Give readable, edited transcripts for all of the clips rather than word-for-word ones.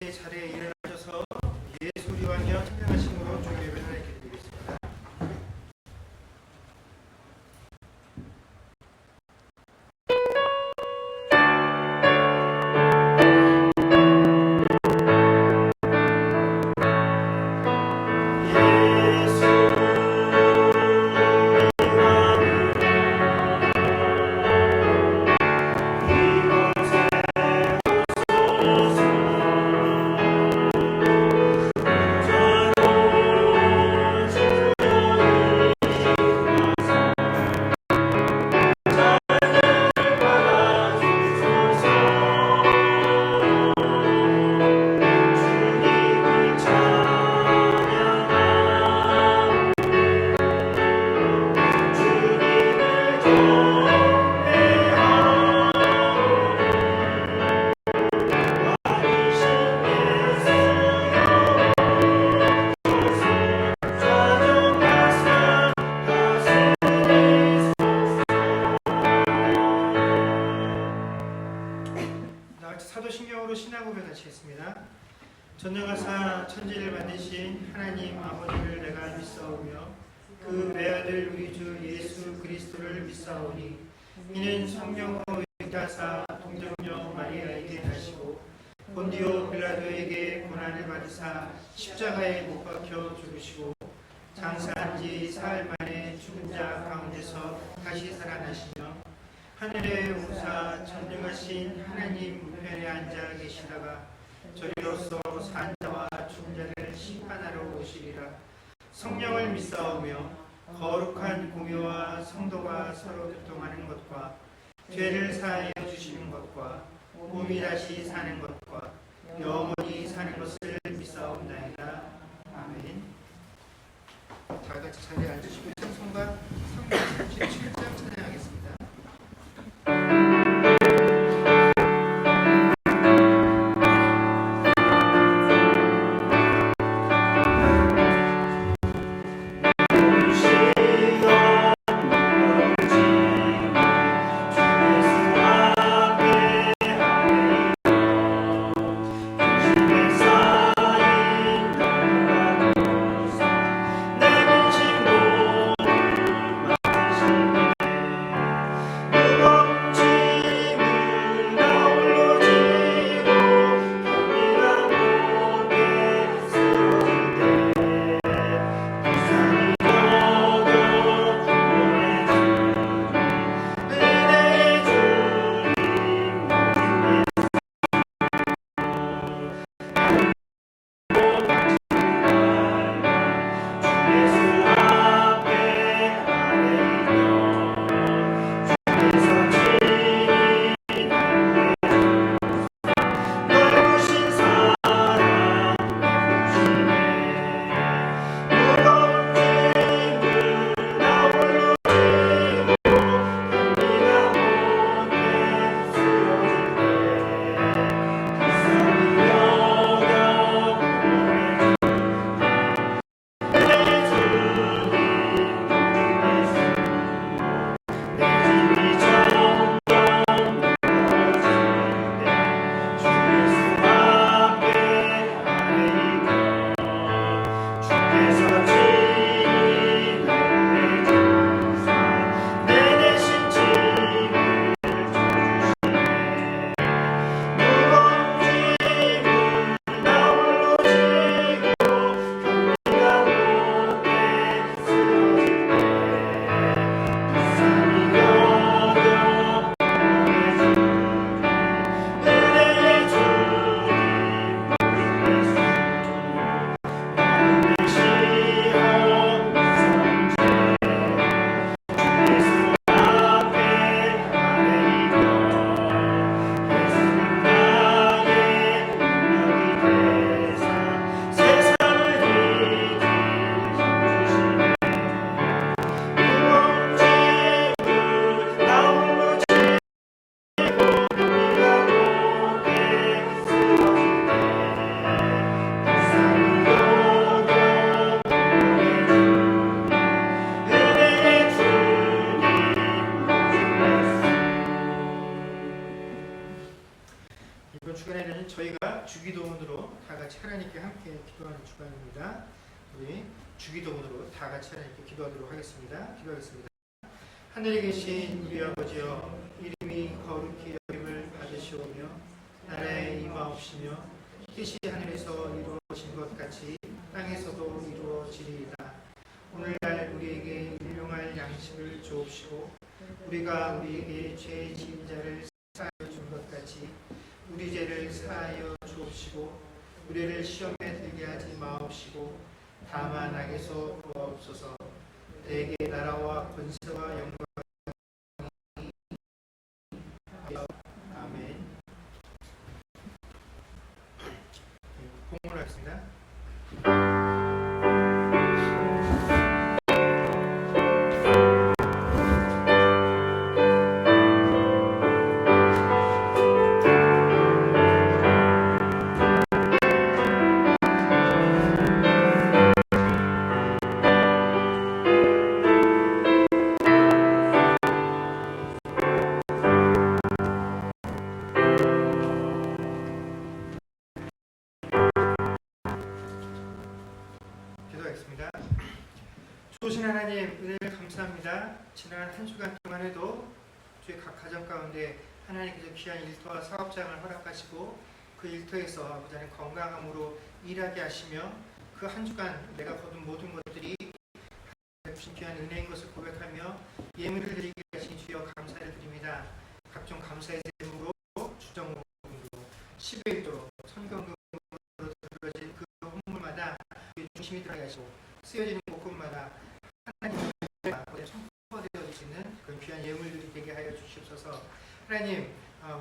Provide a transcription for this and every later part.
자리에 일어나셔서 예수 우리왕이여 찬양하심으로 주의 예배를 드리겠습니다. 사도신경으로 신앙고백 하시겠습니다. 전능하사 천지를 만드신 하나님 아버지를 내가 믿사오며 그 외아들 우리 주 예수 그리스도를 믿사오니 이는 성령으로 의하사 동정녀 마리아에게 나시고 본디오 빌라도에게 고난을 받으사 십자가에 못 박혀 죽으시고 장사한 지 사흘 만에 죽은 자 가운데서 다시 살아나시며 하늘에 오사 전능하신 하나님 우편에 앉아 계시다가 저리로서 산 자와 죽은 자를 심판하러 오시리라. 성령을 믿사오며 거룩한 공의와 성도가 서로 교통하는 것과 죄를 사하여 주시는 것과 몸이 다시 사는 것과 영원히 사는 것을 믿사옵나이다. 아멘. 다 같이 자리에 앉으시고 찬송가 337장 찬양하겠습니다. 다 같이 하나님께 함께 기도하는 주간입니다. 우리 주기도문으로 다 같이 하나님께 기도하도록 하겠습니다. 기도하겠습니다. 하늘에 계신 우리 아버지여, 이름이 거룩히 여김을 받으시오며 나라에 임하옵시며 뜻이 하늘에서 이루어진 것 같이 땅에서도 이루어지리이다. 오늘날 우리에게 일용할 양식을 주옵시고 우리가 우리에게 죄 지은 자를 사하여 준 것 같이 우리 죄를 사하여 주옵시고 우리를 시험에 들게 하지 마옵시고 다만 악에서 구하옵소서. 대개 나라와 권세와 영광이 아멘. 공헌하겠습니다. 기도하겠습니다. 좋으신 하나님, 은혜를 감사합니다. 지난 한 주간 동안에도 주의 각 가정 가운데 하나님께서 귀한 일터와 사업장을 허락하시고 그 일터에서 아버지 하나님 건강함으로 일하게 하시며 그 한 주간 내가 거둔 모든 것들이 주신 귀한 은혜인 것을 고백하며 예물을 드리게 하신 주여 감사를 드립니다. 각종 감사의 제물로 주정으로 11도로 선경금으로 들어진 그 헌물마다 중심이 들어가 하시고 쓰여지는 곳곳마다 하나님의 선포되어 있는 그런 귀한 예물들이 되게 하여 주시옵소서. 하나님,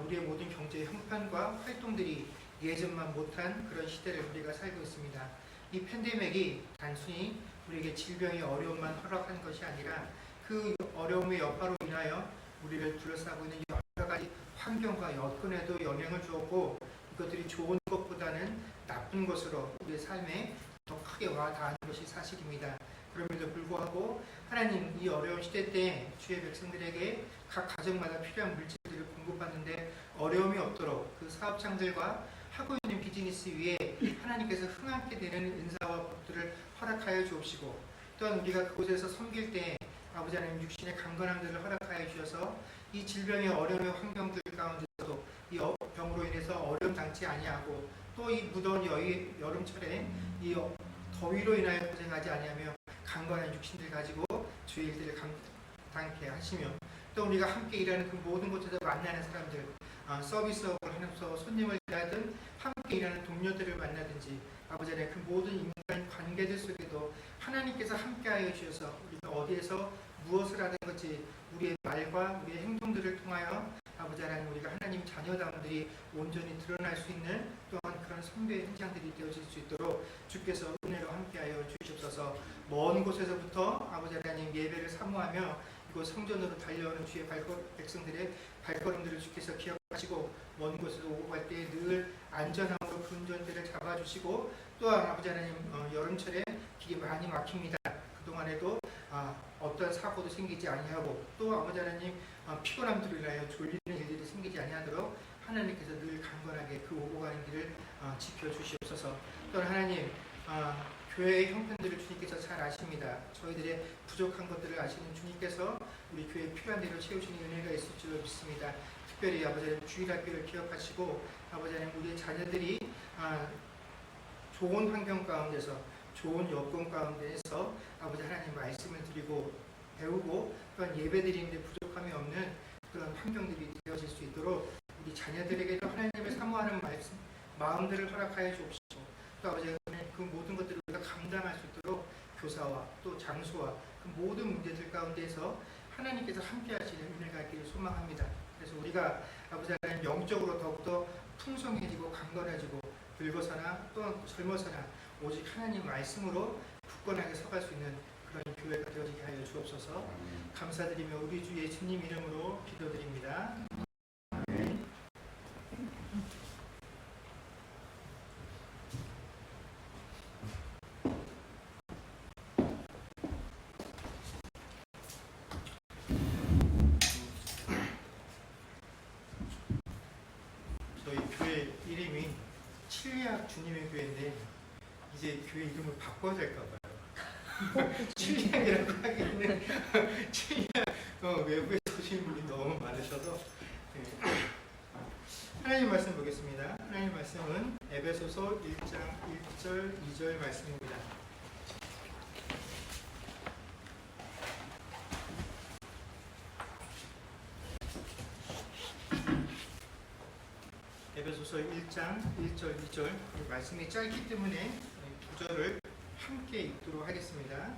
우리의 모든 경제의 형편과 활동들이 예전만 못한 그런 시대를 우리가 살고 있습니다. 이 팬데믹이 단순히 우리에게 질병의 어려움만 허락한 것이 아니라 그 어려움의 여파로 인하여 우리를 둘러싸고 있는 여러 가지 환경과 여건에도 영향을 주었고 이것들이 좋은 것보다는 나쁜 것으로 우리의 삶에 더 크게 와 닿는 것이 사실입니다. 그럼에도 불구하고 하나님, 이 어려운 시대 때 주의 백성들에게 각 가정마다 필요한 물질들을 공급하는데 어려움이 없도록 그 사업장들과 하고 있는 비즈니스 위에 하나님께서 흥하게 되는 은사와 복들을 허락하여 주옵시고 또한 우리가 그곳에서 섬길 때 아버지 하나님 육신의 강건함들을 허락하여 주셔서 이 질병의 어려움의 환경들 가운데서도 이 병으로 인해서 어려움 당치 아니하고 또 이 무더운 여름철에 이 더위로 인하여 고생하지 아니하며 강건한 육신들 가지고 주의 일들을 감당케 하시며 또 우리가 함께 일하는 그 모든 곳에서 만나는 사람들, 서비스업을 하면서 손님을 대하든 함께 일하는 동료들을 만나든지 아버지 하나님 그 모든 인간 관계들 속에도 하나님께서 함께하여 주셔서 우리가 어디에서 무엇을 하는 것이 우리의 말과 우리의 행동들을 통하여 아버지 하나님 우리가 하나님 자녀다움들이 온전히 드러날 수 있는 또한 그런 선배의 현장들이 되어질 수 있도록 주께서 은혜로 함께하여 주시옵소서. 먼 곳에서부터 아버지 하나님 예배를 사모하며 이곳 성전으로 달려오는 주의 백성들의 발걸음들을 주께서 기억하시고 먼 곳에서 오고 갈 때 늘 안전함으로 그 운전대를 잡아주시고 또한 아버지 하나님 여름철에 길이 많이 막힙니다. 그동안에도 어떠한 사고도 생기지 아니하고 또 아버지 하나님 피곤함들로 인하여 졸리는 일들이 생기지 아니하도록 하나님께서 늘 강건하게 그 오고 가는 길을 지켜주시옵소서. 또한 하나님 교회의 형편들을 주님께서 잘 아십니다. 저희들의 부족한 것들을 아시는 주님께서 우리 교회에 필요한 대로 채우시는 은혜가 있을 줄 믿습니다. 특별히 아버지 하나님 주일학교를 기억하시고 아버지 하나님 우리의 자녀들이 좋은 환경 가운데서 좋은 여건 가운데에서 아버지 하나님 말씀을 드리고 배우고 또한 예배 드리는데 부족함이 없는 그런 환경들이 되어질 수 있도록 우리 자녀들에게도 하나님을 사모하는 마음들을 허락하여 주옵시고 또 아버지 하나님 그 모든 것들을 우리가 감당할 수 있도록 교사와 또 장소와 그 모든 문제들 가운데에서 하나님께서 함께 하시는 은혜가 있기를 소망합니다. 그래서 우리가 아버지 하나님 영적으로 더욱더 풍성해지고 강건해지고 늙어서나 또는 젊어서나 오직 하나님 말씀으로 굳건하게 서갈 수 있는 그런 교회가 되어지게 하여 주옵소서. 감사드리며 우리 주 예수님 이름으로 기도드립니다. 아멘. 저희 교회 이름이 칠리학 주님의 교회인데 이제 교회 이름을 바꿔야 될까 봐요. 칠리학이라고 하기에는 칠리학 외부에서 오신 분이 너무 많으셔서. 하나님 말씀 보겠습니다. 하나님 말씀은 에베소서 1장 1절 2절 말씀입니다. 에베소서 1장 1절 2절 말씀이 짧기 때문에 구절을 함께 읽도록 하겠습니다. 다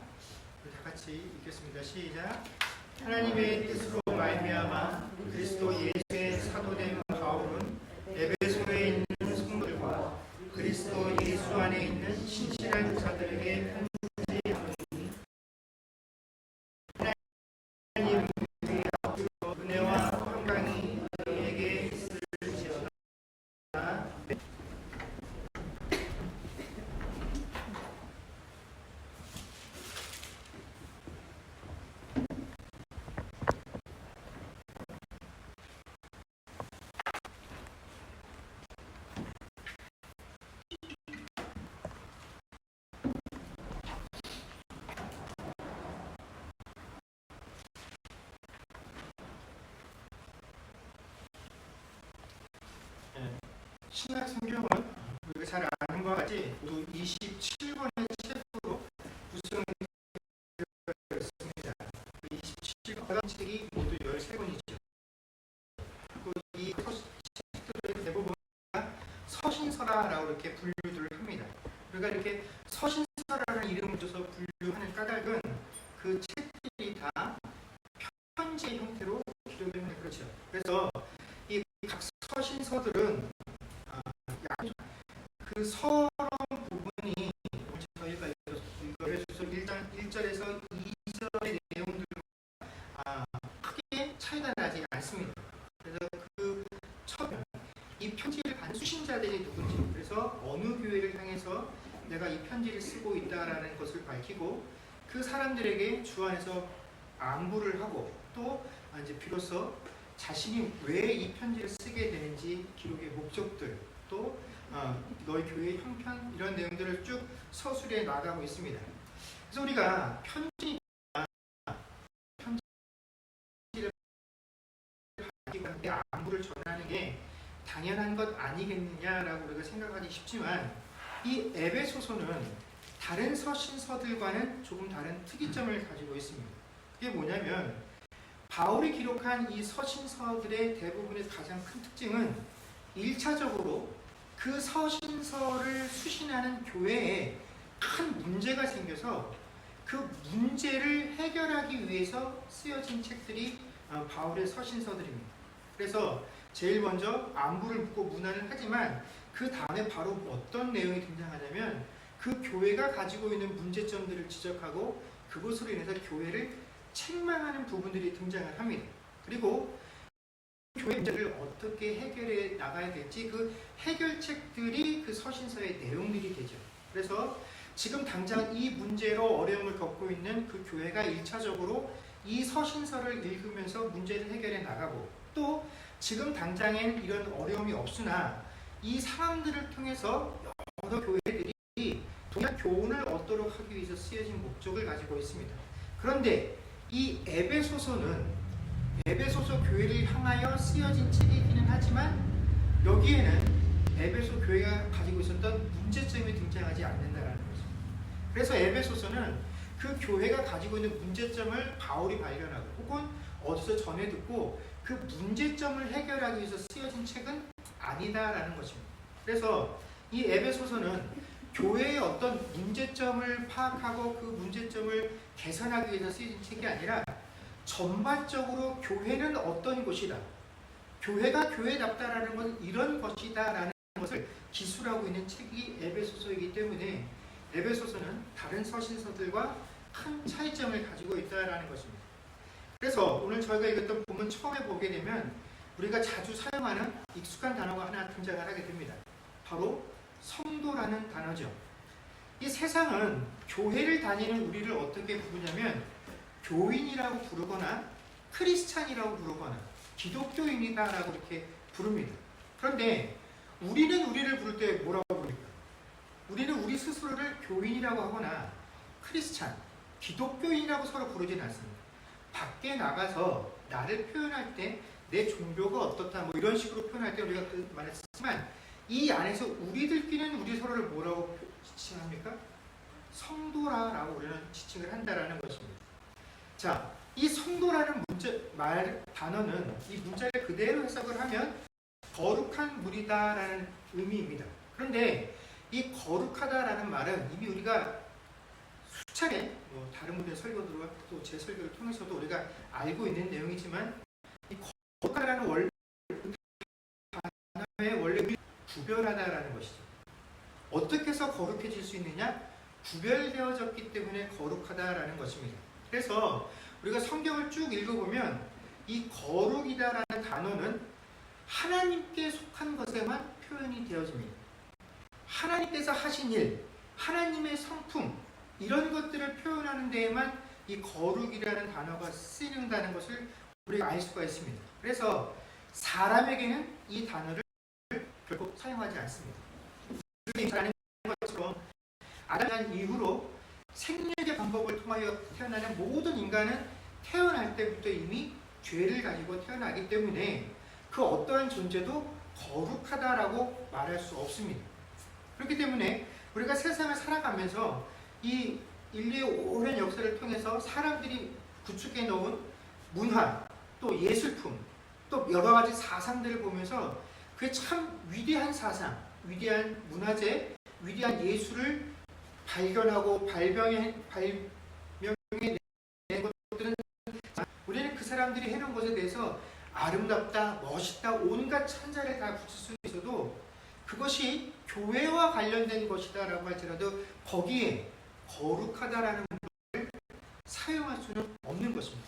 같이 읽겠습니다. 시작. 하나님의 뜻으로 말미암아 그리스도 예수의 사도된 바울은 에베소에 있는 성도들과 그리스도 예수 안에 있는 신실한 자들에게 편지하노니 하나님 은혜와 평강이 너희에게 있을지어다. 신약 성경은 우리가 잘 아는 것 같이 모두 27권의 책으로 구성되어 있습니다. 27권 책이 모두 13권이죠. 이 책들의 대부분 서신서라라고 이렇게 분류를 합니다. 우리가 이렇게 서신서라는 이름을 줘서 분류하는 까닭은 그 책들이 다 편지 형태로 기록되는 그렇죠. 그래서 이 각 서신서들은 그 서론 부분이 저희가 에베소서 1장 1절에서 2절의 내용들과 크게 차이가 나지 않습니다. 그래서 그 처음 이 편지를 받은 수신자들이 누군지, 그래서 어느 교회를 향해서 내가 이 편지를 쓰고 있다라는 것을 밝히고 그 사람들에게 주 안에서 안부를 하고 또 이제 비로소 자신이 왜 이 편지를 쓰게 되는지 기록의 목적들 또 너희 교회의 형편 이런 내용들을 쭉 서술해 나가고 있습니다. 그래서 우리가 편지를 받기고 안부를 전하는 게 당연한 것 아니겠느냐라고 우리가 생각하기 쉽지만 이 에베소서는 다른 서신서들과는 조금 다른 특이점을 가지고 있습니다. 그게 뭐냐면 바울이 기록한 이 서신서들의 대부분의 가장 큰 특징은 1차적으로 그 서신서를 수신하는 교회에 큰 문제가 생겨서 그 문제를 해결하기 위해서 쓰여진 책들이 바울의 서신서들입니다. 그래서 제일 먼저 안부를 묻고 문안을 하지만 그 다음에 바로 어떤 내용이 등장하냐면 그 교회가 가지고 있는 문제점들을 지적하고 그것으로 인해서 교회를 책망하는 부분들이 등장을 합니다. 그리고 교회 문제를 어떻게 해결해 나가야 될지 그 해결책들이 그 서신서의 내용들이 되죠. 그래서 지금 당장 이 문제로 어려움을 겪고 있는 그 교회가 1차적으로 이 서신서를 읽으면서 문제를 해결해 나가고 또 지금 당장엔 이런 어려움이 없으나 이 사람들을 통해서 여러 교회들이 동일한 교훈을 얻도록 하기 위해서 쓰여진 목적을 가지고 있습니다. 그런데 이 에베소서는 에베소서 교회를 향하여 쓰여진 책이기는 하지만 여기에는 에베소 교회가 가지고 있었던 문제점이 등장하지 않는다는 거죠. 그래서 에베소서는 그 교회가 가지고 있는 문제점을 바울이 발견하고 혹은 어디서 전해 듣고 그 문제점을 해결하기 위해서 쓰여진 책은 아니다라는 것입니다. 그래서 이 에베소서는 교회의 어떤 문제점을 파악하고 그 문제점을 개선하기 위해서 쓰여진 책이 아니라 전반적으로 교회는 어떤 곳이다. 교회가 교회답다라는 것은 이런 것이다라는 것을 기술하고 있는 책이 에베소서이기 때문에 에베소서는 다른 서신서들과 큰 차이점을 가지고 있다라는 것입니다. 그래서 오늘 저희가 읽었던 본문 처음에 보게 되면 우리가 자주 사용하는 익숙한 단어가 하나 등장을 하게 됩니다. 바로 성도라는 단어죠. 이 세상은 교회를 다니는 우리를 어떻게 부르냐면 교인이라고 부르거나 크리스찬이라고 부르거나 기독교인이다라고 이렇게 부릅니다. 그런데 우리는 우리를 부를 때 뭐라고 부릅니까? 우리는 우리 스스로를 교인이라고 하거나 크리스찬, 기독교인이라고 서로 부르지는 않습니다. 밖에 나가서 나를 표현할 때 내 종교가 어떻다 뭐 이런 식으로 표현할 때 우리가 그 말을 쓰지만, 이 안에서 우리들끼리는 우리 서로를 뭐라고 지칭합니까? 성도라고 우리는 지칭을 한다라는 것입니다. 자, 이 성도라는 단어는 이 문자를 그대로 해석을 하면 거룩한 무리다라는 의미입니다. 그런데 이 거룩하다라는 말은 이미 우리가 수차례 다른 분들의 설교들과 또 제 설교를 통해서도 우리가 알고 있는 내용이지만, 이 거룩하다라는 단어의 원래 의미 구별하다라는 것이죠. 어떻게 해서 거룩해질 수 있느냐? 구별되어졌기 때문에 거룩하다라는 것입니다. 그래서 우리가 성경을 쭉 읽어보면 이 거룩이다라는 단어는 하나님께 속한 것에만 표현이 되어집니다. 하나님께서 하신 일, 하나님의 성품, 이런 것들을 표현하는 데에만 이 거룩이라는 단어가 쓰인다는 것을 우리가 알 수가 있습니다. 그래서 사람에게는 이 단어를 결코 사용하지 않습니다. 우리가 잘 아는 것처럼 아담 이후로 생리의 방법을 통하여 태어나는 모든 인간은 태어날 때부터 이미 죄를 가지고 태어나기 때문에 그 어떠한 존재도 거룩하다라고 말할 수 없습니다. 그렇기 때문에 우리가 세상을 살아가면서 이 인류의 오랜 역사를 통해서 사람들이 구축해 놓은 문화, 또 예술품, 또 여러 가지 사상들을 보면서 그게 참 위대한 사상, 위대한 문화재, 위대한 예술을 발견하고 발명해낸 것들은, 우리는 그 사람들이 해놓은 것에 대해서 아름답다, 멋있다, 온갖 찬자를 다 붙일 수 있어도 그것이 교회와 관련된 것이다 라고 할지라도 거기에 거룩하다라는 말을 사용할 수는 없는 것입니다.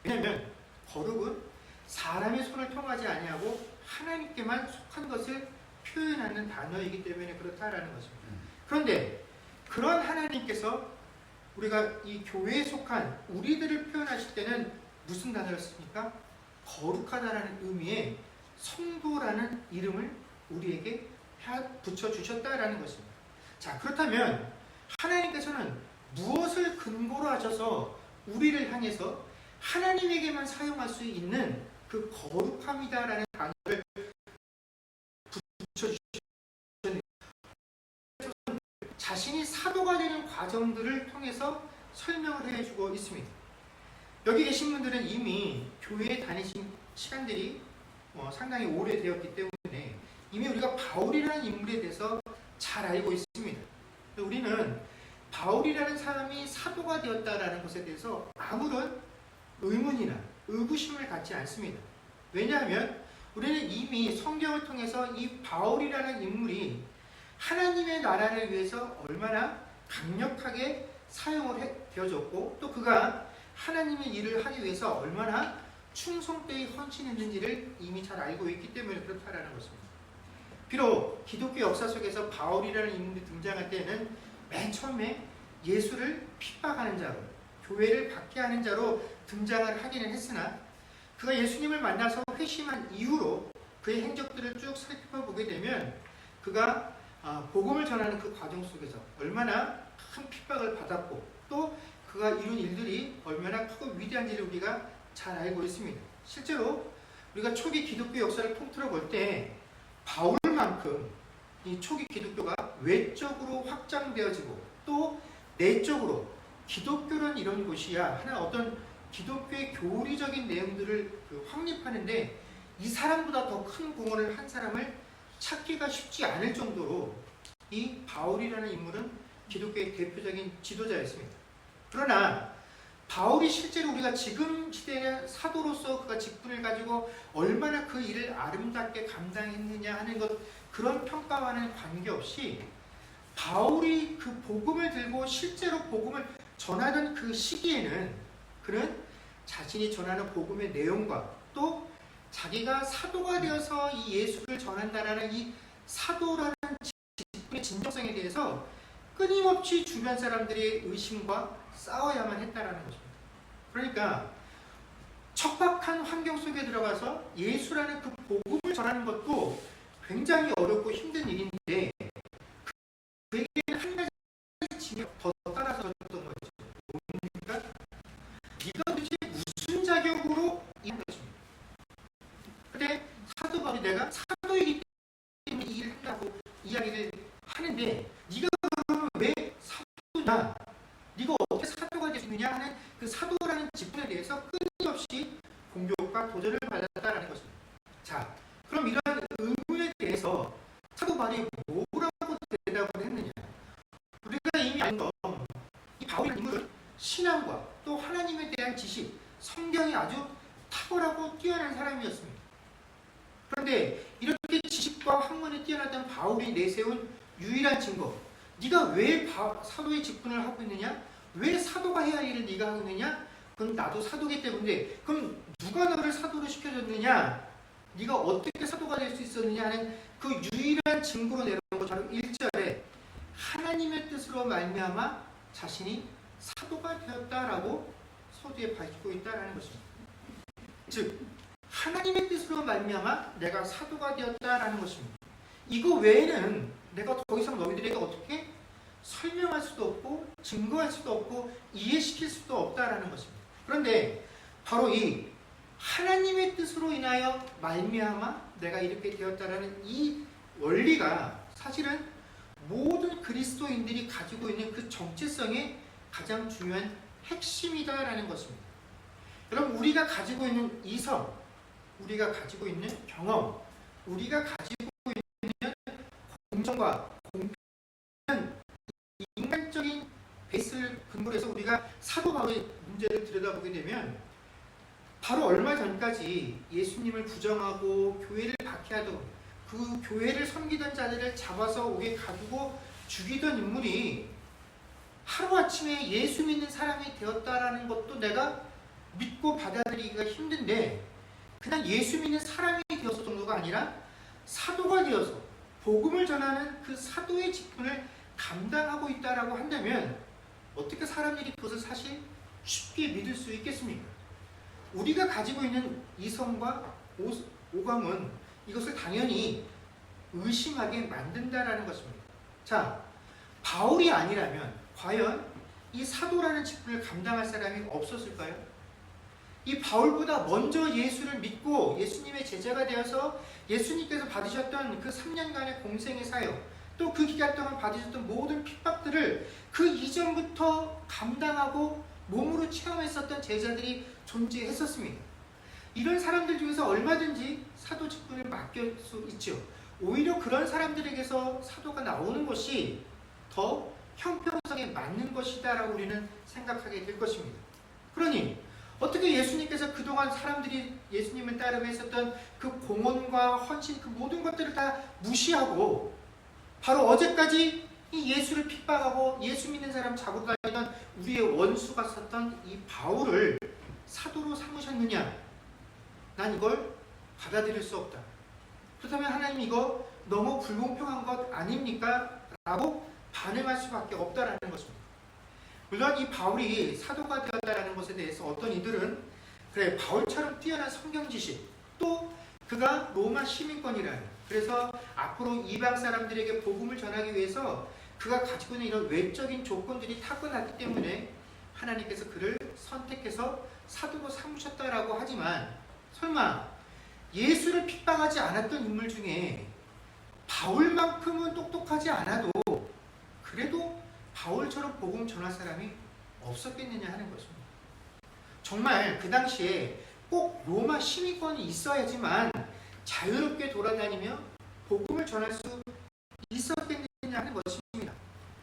왜냐하면 거룩은 사람의 손을 통하지 아니하고 하나님께만 속한 것을 표현하는 단어이기 때문에 그렇다라는 것입니다. 그런데 그런 하나님께서 우리가 이 교회에 속한 우리들을 표현하실 때는 무슨 단어를 씁니까? 거룩하다라는 의미의 성도라는 이름을 우리에게 붙여주셨다라는 것입니다. 자, 그렇다면 하나님께서는 무엇을 근거로 하셔서 우리를 향해서 하나님에게만 사용할 수 있는 그 거룩함이다라는 단어를 붙여주셨는지, 자신이 사도가 되는 과정들을 통해서 설명을 해주고 있습니다. 여기 계신 분들은 이미 교회에 다니신 시간들이 상당히 오래되었기 때문에 이미 우리가 바울이라는 인물에 대해서 잘 알고 있습니다. 우리는 바울이라는 사람이 사도가 되었다라는 것에 대해서 아무런 의문이나 의구심을 갖지 않습니다. 왜냐하면 우리는 이미 성경을 통해서 이 바울이라는 인물이 하나님의 나라를 위해서 얼마나 강력하게 사용을 되어졌고, 또 그가 하나님의 일을 하기 위해서 얼마나 충성되이 헌신했는지를 이미 잘 알고 있기 때문에 그렇다라는 것입니다. 비록 기독교 역사 속에서 바울이라는 인물이 등장할 때는 맨 처음에 예수를 핍박하는 자로, 교회를 박해하는 자로 등장을 하기는 했으나, 그가 예수님을 만나서 회심한 이후로 그의 행적들을 쭉 살펴보게 되면 그가 복음을 전하는 그 과정 속에서 얼마나 큰 핍박을 받았고, 또 그가 이룬 일들이 얼마나 크고 위대한지를 우리가 잘 알고 있습니다. 실제로 우리가 초기 기독교 역사를 통틀어 볼 때 바울만큼 이 초기 기독교가 외적으로 확장되어지고 또 내적으로 기독교는 이런 곳이야 하는 어떤 기독교의 교리적인 내용들을 확립하는데 이 사람보다 더 큰 공헌을 한 사람을 찾기가 쉽지 않을 정도로 이 바울이라는 인물은 기독교의 대표적인 지도자였습니다. 그러나 바울이 실제로 우리가 지금 시대의 사도로서 그가 직분을 가지고 얼마나 그 일을 아름답게 감당했느냐 하는 것, 그런 평가와는 관계없이 바울이 그 복음을 들고 실제로 복음을 전하던 그 시기에는 그는 자신이 전하는 복음의 내용과 또 자기가 사도가 되어서 이 예수를 전한다라는 이 사도라는 직분의 진정성에 대해서 끊임없이 주변 사람들의 의심과 싸워야만 했다라는 것입니다. 그러니까 척박한 환경 속에 들어가서 예수라는 그 복음을 전하는 것도 굉장히 어렵고 힘든 일인데 그에게는 한 가지 짐이 더 따라서 줬던 거죠. 뭡니까? 네가 도대체 무슨 자격으로 일한 것입니다. 근데 사도 바울이 내가 사도이기 때문에 이 일을 한다고 이야기를 하는데 네가 그러면 왜 사도냐? 네가 어떻게 사도가 될 수 있느냐 하는 그 사도라는 직분에 대해서 끊임없이 공격과 도전을 받았다라는 것입니다. 자, 그럼 이런 의문에 대해서 사도 바울이 뭐라고 대답을 했느냐? 우리가 이미 아는 거, 이 바울의 인물은 신앙과 또 하나님에 대한 지식, 성경이 아주 탁월하고 뛰어난 사람이었습니다. 그런데 이렇게 지식과 학문에 뛰어나던 바울이 내세운 유일한 증거, 네가 왜 사도의 직분을 하고 있느냐? 왜 사도가 해야 할 일을 네가 하고 있느냐? 그럼 나도 사도기 때문에 그럼 누가 너를 사도로 시켜줬느냐? 네가 어떻게 사도가 될 수 있었느냐 하는 그 유일한 증거로 내놓은 것 바로 1절에 하나님의 뜻으로 말미암아 자신이 사도가 되었다라고 서두에 밝히고 있다라는 것입니다. 즉 하나님의 뜻으로 말미암아 내가 사도가 되었다라는 것입니다. 이거 외에는 내가 더 이상 너희들에게 어떻게 설명할 수도 없고 증거할 수도 없고 이해시킬 수도 없다라는 것입니다. 그런데 바로 이 하나님의 뜻으로 인하여 말미암아 내가 이렇게 되었다라는 이 원리가 사실은 모든 그리스도인들이 가지고 있는 그 정체성의 가장 중요한 핵심이다라는 것입니다. 여러분, 우리가 가지고 있는 이성, 우리가 가지고 있는 경험, 우리가 가지고 있는 공정과 공평한 인간적인 베이스를 근거로 해서 우리가 사도 바울의 문제를 들여다보게 되면 바로 얼마 전까지 예수님을 부정하고 교회를 박해하던 그 교회를 섬기던 자들을 잡아서 옥에 가두고 죽이던 인물이 하루아침에 예수 믿는 사람이 되었다라는 것도 내가 믿고 받아들이기가 힘든데 그냥 예수 믿는 사람이 되어서 정도가 아니라 사도가 되어서 복음을 전하는 그 사도의 직분을 감당하고 있다라고 한다면 어떻게 사람들이 그것을 사실 쉽게 믿을 수 있겠습니까? 우리가 가지고 있는 이성과 오감은 이것을 당연히 의심하게 만든다라는 것입니다. 자, 바울이 아니라면 과연 이 사도라는 직분을 감당할 사람이 없었을까요? 이 바울보다 먼저 예수를 믿고 예수님의 제자가 되어서 예수님께서 받으셨던 그 3년간의 공생의 사역, 또 그 기간 동안 받으셨던 모든 핍박들을 그 이전부터 감당하고 몸으로 체험했었던 제자들이 존재했었습니다. 이런 사람들 중에서 얼마든지 사도 직분을 맡길 수 있죠. 오히려 그런 사람들에게서 사도가 나오는 것이 더 형평성에 맞는 것이다라고 우리는 생각하게 될 것입니다. 그러니 어떻게 예수님께서 그동안 사람들이 예수님을 따르며 했었던 그 공헌과 헌신, 그 모든 것들을 다 무시하고 바로 어제까지 이 예수를 핍박하고 예수 믿는 사람 잡으러 다니던 우리의 원수가 썼던 이 바울을 사도로 삼으셨느냐? 난 이걸 받아들일 수 없다. 그렇다면 하나님 이거 너무 불공평한 것 아닙니까? 라고 반응할 수밖에 없다라는 것입니다. 물론 이 바울이 사도가 되었다라는 것에 대해서 어떤 이들은 그래, 바울처럼 뛰어난 성경 지식, 또 그가 로마 시민권이라는, 그래서 앞으로 이방 사람들에게 복음을 전하기 위해서 그가 가지고 있는 이런 외적인 조건들이 타고났기 때문에 하나님께서 그를 선택해서 사도로 삼으셨다라고 하지만 설마 예수를 핍박하지 않았던 인물 중에 바울만큼은 똑똑하지 않아도 그래도 바울처럼 복음 전할 사람이 없었겠느냐 하는 것입니다. 정말 그 당시에 꼭 로마 시민권이 있어야지만 자유롭게 돌아다니며 복음을 전할 수 있었겠느냐 하는 것입니다.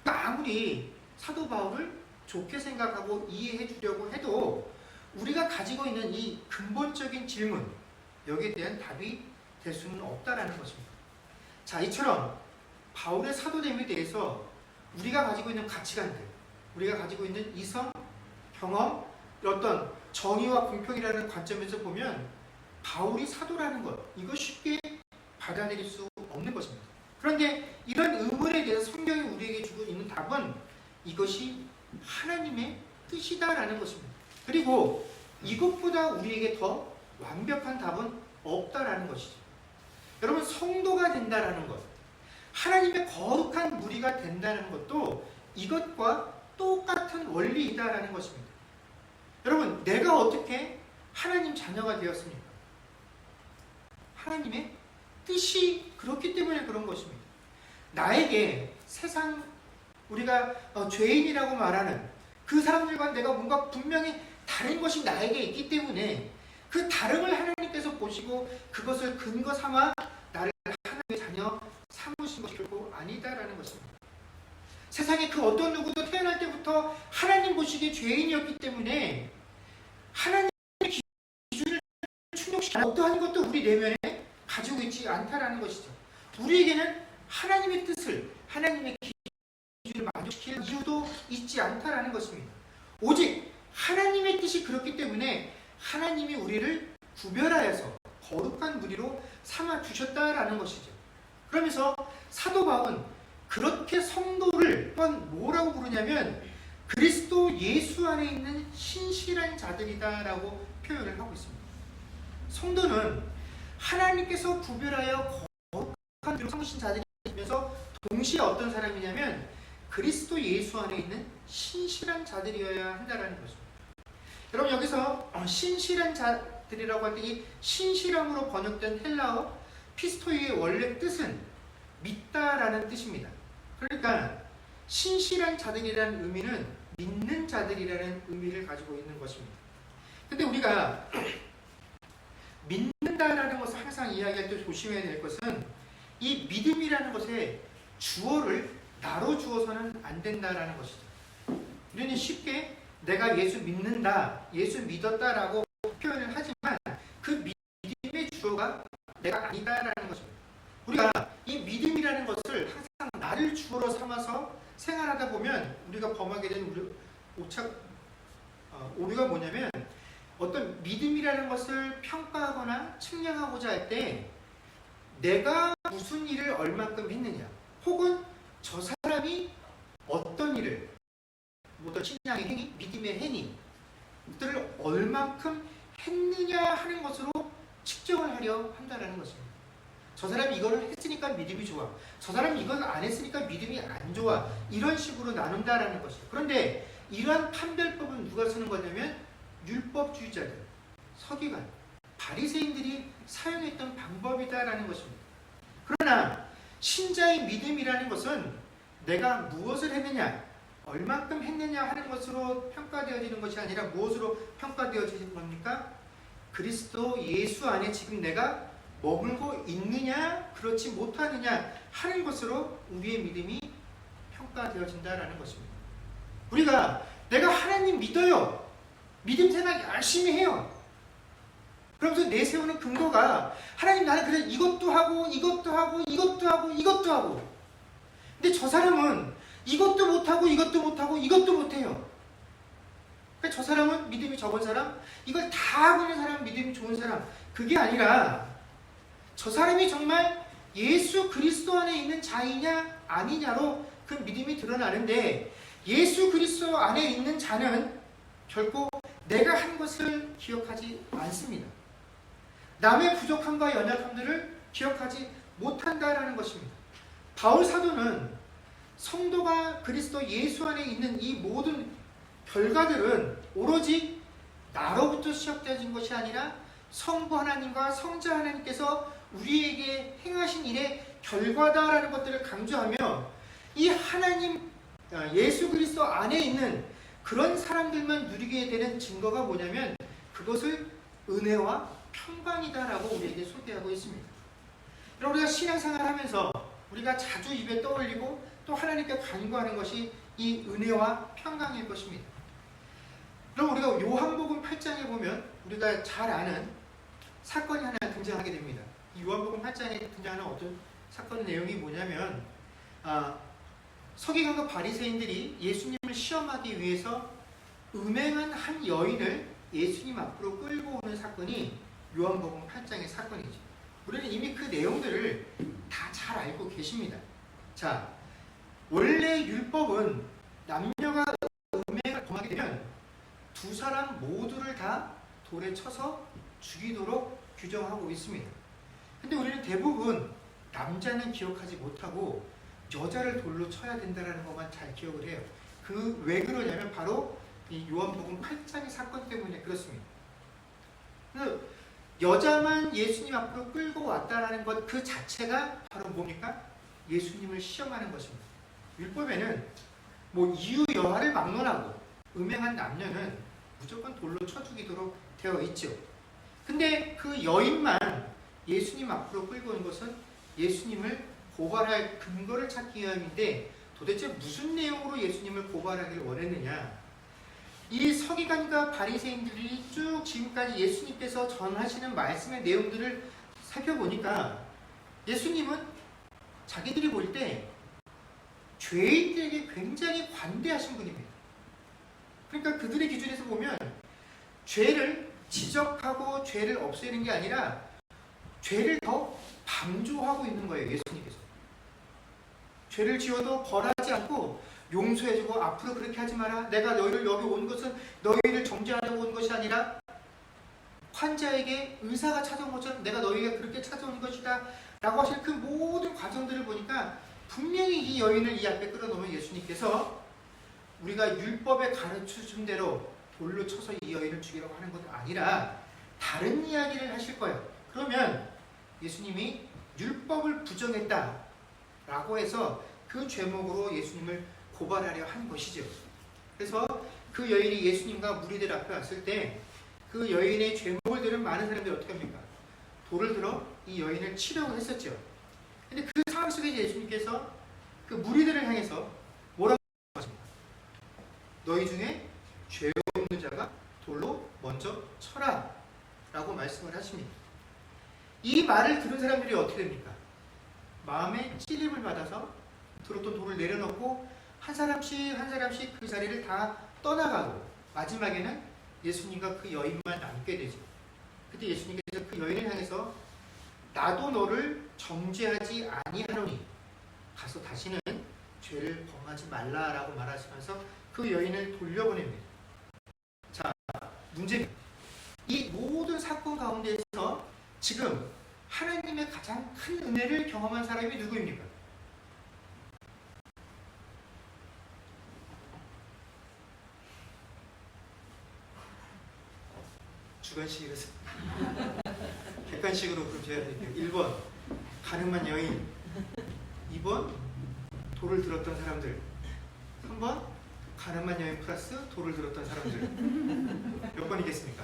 아무리 사도 바울을 좋게 생각하고 이해해 주려고 해도 우리가 가지고 있는 이 근본적인 질문, 여기에 대한 답이 될 수는 없다라는 것입니다. 자, 이처럼 바울의 사도됨에 대해서 우리가 가지고 있는 가치관들, 우리가 가지고 있는 이성, 경험, 어떤 정의와 공평이라는 관점에서 보면 바울이 사도라는 것, 이거 쉽게 받아들일 수 없는 것입니다. 그런데 이런 의문에 대해서 성경이 우리에게 주고 있는 답은 이것이 하나님의 뜻이다라는 것입니다. 그리고 이것보다 우리에게 더 완벽한 답은 없다라는 것이죠. 여러분, 성도가 된다라는 것, 하나님의 거룩한 무리가 된다는 것도 이것과 똑같은 원리이다라는 것입니다. 여러분, 내가 어떻게 하나님 자녀가 되었습니까? 하나님의 뜻이 그렇기 때문에 그런 것입니다. 나에게 세상, 우리가 죄인이라고 말하는 그 사람들과 내가 뭔가 분명히 다른 것이 나에게 있기 때문에 그 다름을 하나님께서 보시고 그것을 근거 삼아 나를 하나님의 자녀 삼으신 것이 결코 아니다라는 것입니다. 세상에 그 어떤 누구도 태어날 때부터 하나님 보시기에 죄인이었기 때문에 하나님의 기준을 충족시키는 어떠한 것도 우리 내면에 가지고 있지 않다라는 것이죠. 우리에게는 하나님의 뜻을, 하나님의 기준을 만족시킬 이유도 있지 않다라는 것입니다. 오직 하나님의 뜻이 그렇기 때문에 하나님이 우리를 구별하여서 거룩한 무리로 삼아 주셨다라는 것이죠. 그러면서 사도 바울은 그렇게 성도를 또한 뭐라고 부르냐면 그리스도 예수 안에 있는 신실한 자들이다라고 표현을 하고 있습니다. 성도는 하나님께서 구별하여 거룩한 무리로 삼으신 자들이면서 동시에 어떤 사람이냐면 그리스도 예수 안에 있는 신실한 자들이어야 한다라는 것입니다. 여러분, 여기서 신실한 자들이라고 할 때 이 신실함으로 번역된 헬라어 피스토이의 원래 뜻은 믿다라는 뜻입니다. 그러니까 신실한 자들이라는 의미는 믿는 자들이라는 의미를 가지고 있는 것입니다. 근데 우리가 믿는다라는 것을 항상 이야기할 때 조심해야 될 것은 이 믿음이라는 것에 주어를 나로 주어서는 안 된다라는 것이죠. 우리는 쉽게 내가 예수 믿는다, 예수 믿었다라고 표현을 하지만 그 믿음의 주어가 내가 아니다라는 것입니다. 우리가 이 믿음이라는 것을 항상 나를 주어로 삼아서 생활하다 보면 우리가 범하게 되는 오류가 뭐냐면 어떤 믿음이라는 것을 평가하거나 측량하고자 할 때 내가 무슨 일을 얼만큼 했느냐, 혹은 저 사람이 어떤 일을, 어떤 신앙의 행위, 믿음의 행위들을 얼만큼 했느냐 하는 것으로 측정을 하려 한다는 것입니다. 저 사람이 이걸 했으니까 믿음이 좋아, 저 사람이 이걸 안 했으니까 믿음이 안 좋아, 이런 식으로 나눈다라는 것이죠. 그런데 이러한 판별법은 누가 쓰는 거냐면 율법주의자들, 서기관, 바리새인들이 사용했던 방법이다라는 것입니다. 그러나 신자의 믿음이라는 것은 내가 무엇을 했느냐, 얼만큼 했느냐 하는 것으로 평가되어지는 것이 아니라 무엇으로 평가되어지는 겁니까? 그리스도 예수 안에 지금 내가 머물고 있느냐, 그렇지 못하느냐 하는 것으로 우리의 믿음이 평가되어진다라는 것입니다. 우리가 내가 하나님 믿어요, 믿음 생활 열심히 해요. 그러면서 내세우는 근거가 하나님, 나는 그래 이것도 하고 이것도 하고 이것도 하고 이것도 하고, 근데 저 사람은 이것도 못하고 이것도 못하고 이것도 못해요. 그러니까 저 사람은 믿음이 적은 사람, 이걸 다 하고 있는 사람, 믿음이 좋은 사람, 그게 아니라 저 사람이 정말 예수 그리스도 안에 있는 자이냐 아니냐로 그 믿음이 드러나는데, 예수 그리스도 안에 있는 자는 결코 내가 한 것을 기억하지 않습니다. 남의 부족함과 연약함들을 기억하지 못한다라는 것입니다. 바울 사도는 성도가 그리스도 예수 안에 있는 이 모든 결과들은 오로지 나로부터 시작되어진 것이 아니라 성부 하나님과 성자 하나님께서 우리에게 행하신 일의 결과다라는 것들을 강조하며, 이 하나님 예수 그리스도 안에 있는 그런 사람들만 누리게 되는 증거가 뭐냐면 그것을 은혜와 평강이다라고 우리에게 소개하고 있습니다. 여러분, 우리가 신앙생활을 하면서 우리가 자주 입에 떠올리고 또 하나님께 간구하는 것이 이 은혜와 평강일 것입니다. 그럼 우리가 요한복음 8장에 보면 우리가 잘 아는 사건이 하나 등장하게 됩니다. 이 요한복음 8장에 등장하는 어떤 사건 내용이 뭐냐면, 서기관과 바리새인들이 예수님을 시험하기 위해서 음행한 한 여인을 예수님 앞으로 끌고 오는 사건이 요한복음 8장의 사건이죠. 우리는 이미 그 내용들을 다 잘 알고 계십니다. 자, 원래 율법은 남녀가 음행을 범하게 되면 두 사람 모두를 다 돌에 쳐서 죽이도록 규정하고 있습니다. 근데 우리는 대부분 남자는 기억하지 못하고 여자를 돌로 쳐야 된다는 것만 잘 기억을 해요. 왜 그러냐면 바로 이 요한복음 8장의 사건 때문에 그렇습니다. 여자만 예수님 앞으로 끌고 왔다라는 것 그 자체가 바로 뭡니까? 예수님을 시험하는 것입니다. 율법에는 뭐 이유 여하를 막론하고 음행한 남녀는 무조건 돌로 쳐 죽이도록 되어 있죠. 근데 그 여인만 예수님 앞으로 끌고 온 것은 예수님을 고발할 근거를 찾기 위함인데 도대체 무슨 내용으로 예수님을 고발하기를 원했느냐? 이 서기관과 바리새인들이 쭉 지금까지 예수님께서 전하시는 말씀의 내용들을 살펴보니까 예수님은 자기들이 볼 때 죄인들에게 굉장히 관대하신 분입니다. 그러니까 그들의 기준에서 보면 죄를 지적하고 죄를 없애는 게 아니라 죄를 더 방조하고 있는 거예요. 예수님께서. 죄를 지어도 벌하지 않고 용서해주고 앞으로 그렇게 하지 마라. 내가 너희를 여기 온 것은 너희를 정죄하려고 온 것이 아니라 환자에게 의사가 찾아온 것처럼 내가 너희가 그렇게 찾아온 것이다 라고 하실 그 모든 과정들을 보니까 분명히 이 여인을 이 앞에 끌어놓으면 예수님께서 우리가 율법에 가르쳐준 대로 돌로 쳐서 이 여인을 죽이라고 하는 것이 아니라 다른 이야기를 하실 거예요. 그러면 예수님이 율법을 부정했다 라고 해서 그 죄목으로 예수님을 고발하려 한 것이죠. 그래서 그 여인이 예수님과 무리들 앞에 왔을 때 그 여인의 죄목을 들은 많은 사람들이 어떻게 합니까? 돌을 들어 이 여인을 치려고 했었죠. 근데 그 상황 속에 예수님께서 그 무리들을 향해서 뭐라고 하십니까? 너희 중에 죄 없는 자가 돌로 먼저 쳐라 라고 말씀을 하십니다. 이 말을 들은 사람들이 어떻게 됩니까? 마음에 찔림을 받아서 들었던 돌을 내려놓고 한 사람씩 그 자리를 다 떠나가고 마지막에는 예수님과 그 여인만 남게 되죠. 그때 예수님께서 그 여인을 향해서 나도 너를 정죄하지 아니하노니 가서 다시는 죄를 범하지 말라라고 말하시면서 그 여인을 돌려보냅니다. 자, 문제입니다. 이 모든 사건 가운데서 지금 하나님의 가장 큰 은혜를 경험한 사람이 누구입니까? 주관식으로 객관식으로 그럼 제가 드릴게요. 1번 가늠한 여인, 2번 돌을 들었던 사람들, 3번 가늠한 여인 플러스 돌을 들었던 사람들. 몇 번이겠습니까?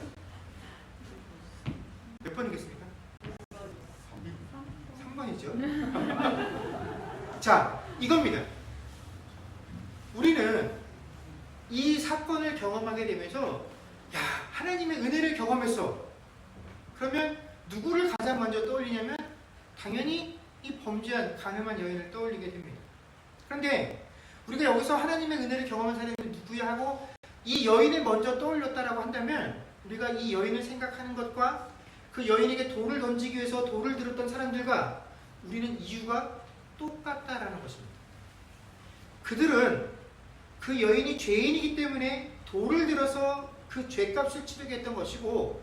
몇 번이겠습니까? 3번이죠. 자, 이겁니다. 우리는 이 사건을 경험하게 되면서 야, 하나님의 은혜를 경험했어. 그러면 누구를 가장 먼저 떠올리냐면 당연히 이 범죄한 가늠한 여인을 떠올리게 됩니다. 그런데 우리가 여기서 하나님의 은혜를 경험한 사람이 누구야 하고 이 여인을 먼저 떠올렸다라고 한다면 우리가 이 여인을 생각하는 것과 그 여인에게 돌을 던지기 위해서 돌을 들었던 사람들과 우리는 이유가 똑같다라는 것입니다. 그들은 그 여인이 죄인이기 때문에 돌을 들어서 그 죄값을 치르게 했던 것이고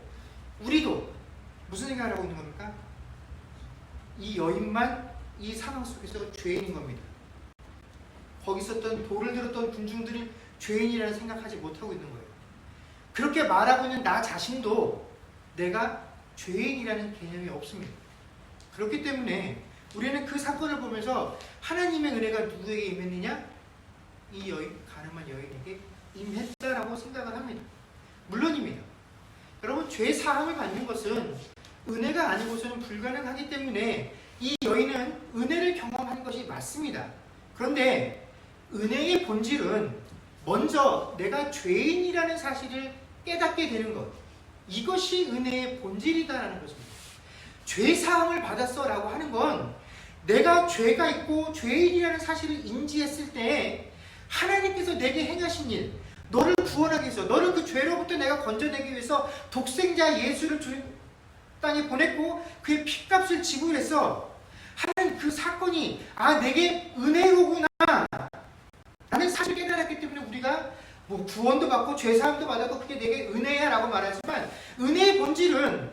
우리도 무슨 생각을 하고 있는 겁니까? 이 여인만 이 상황 속에서 죄인인 겁니다. 거기 있었던 돌을 들었던 군중들이 죄인이라는 생각하지 못하고 있는 거예요. 그렇게 말하고 있는 나 자신도 내가 죄인이라는 개념이 없습니다. 그렇기 때문에 우리는 그 사건을 보면서 하나님의 은혜가 누구에게 임했느냐? 이 여인, 가늠한 여인에게 임했다라고 생각을 합니다. 물론입니다. 여러분, 죄 사함을 받는 것은 은혜가 아니고서는 불가능하기 때문에 이 여인은 은혜를 경험한 것이 맞습니다. 그런데 은혜의 본질은 먼저 내가 죄인이라는 사실을 깨닫게 되는 것, 이것이 은혜의 본질이다라는 것입니다. 죄 사함을 받았어 라고 하는 건 내가 죄가 있고 죄인이라는 사실을 인지했을 때 하나님께서 내게 행하신 일, 너를 구원하기 위해서, 너를 그 죄로부터 내가 건져내기 위해서 독생자 예수를 땅에 보냈고 그의 피값을 지불해서 하나님 그 사건이 내게 은혜로구나 라는 사실을 깨달았기 때문에 우리가 뭐 구원도 받고 죄사함도 받았고 그게 내게 은혜야 라고 말하지만 은혜의 본질은